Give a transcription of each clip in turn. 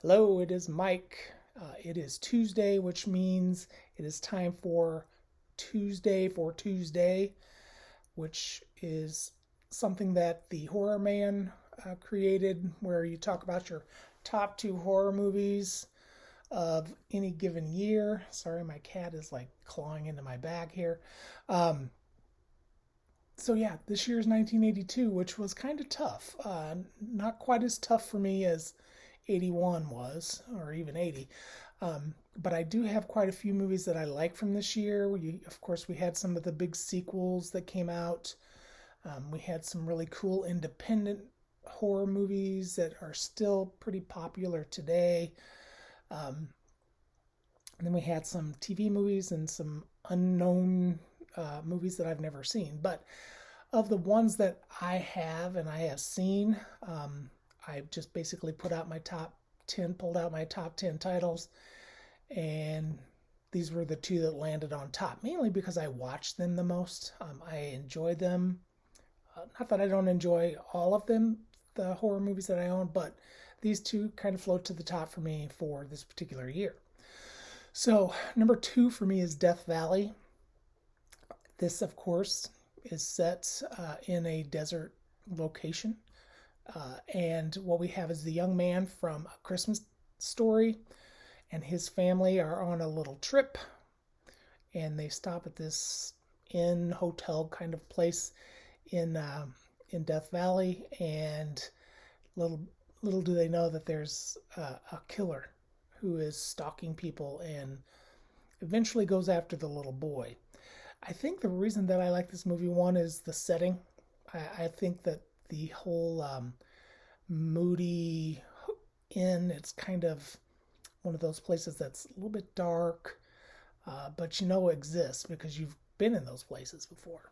Hello, it is Mike. It is Tuesday, which means it is time for Tuesday, which is something that the Horrorman created, where you talk about your top two horror movies of any given year. Sorry, my cat is like clawing into my bag here. Um, so yeah, this year's 1982, which was kind of tough. Not quite as tough for me as 81 was, or even 80. But I do have quite a few movies that I like from this year. Of course, we had some of the big sequels that came out. We had some really cool independent horror movies that are still pretty popular today. Um, and then we had some TV movies and some unknown movies that I've never seen. But of the ones that I have and I have seen, I've just basically pulled out my top 10 titles, and these were the two that landed on top, mainly because I watched them the most. I enjoyed them. Not that I don't enjoy all of them, the horror movies that I own, but these two kind of float to the top for me for this particular year. So, number two for me is Death Valley. This, of course, is set in a desert location. And what we have is the young man from A Christmas Story and his family are on a little trip, and they stop at this inn hotel kind of place in Death Valley, and little little do they know that there's a killer who is stalking people and eventually goes after the little boy. I think the reason that I like this movie, one, is the setting. I think that the whole moody inn, it's kind of one of those places that's a little bit dark, but you know exists because you've been in those places before.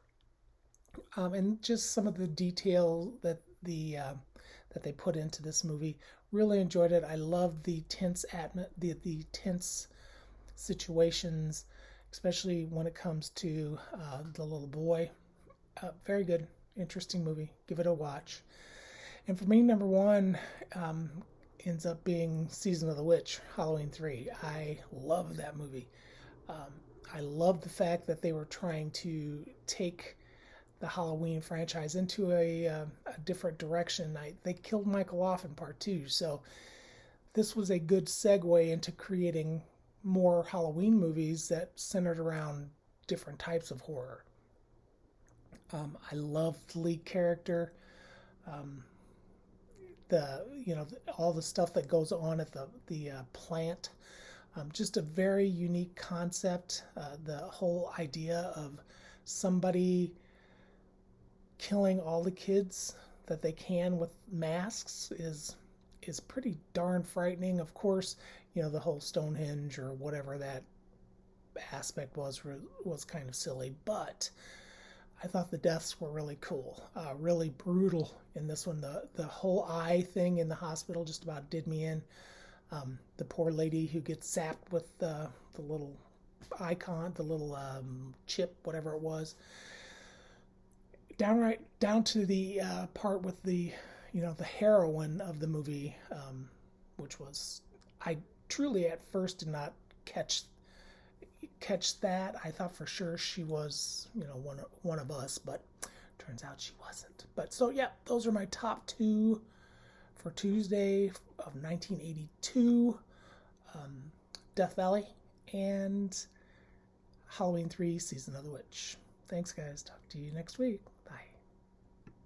And just some of the detail that they put into this movie, really enjoyed it. I loved the tense situations, especially when it comes to the little boy. Very good, interesting movie. Give it a watch. And for me, number one ends up being Season of the Witch, Halloween 3. I love that movie. Um, I love the fact that they were trying to take the Halloween franchise into a different direction. They killed Michael off in part two, so this was a good segue into creating more Halloween movies that centered around different types of horror. I love the lead character. Um, all the stuff that goes on at the plant. Just a very unique concept. The whole idea of somebody killing all the kids that they can with masks is pretty darn frightening. Of course, the whole Stonehenge or whatever that aspect was kind of silly, but I thought the deaths were really cool, really brutal in this one. The whole eye thing in the hospital just about did me in. The poor lady who gets zapped with the little icon, the little chip, whatever it was. Down to the part with the heroine of the movie, which was, I truly at first did not catch that. I thought for sure she was, one of us, but turns out she wasn't. But so yeah, those are my top two for Tuesday of 1982: Death Valley and Halloween 3: Season of the Witch. Thanks, guys. Talk to you next week.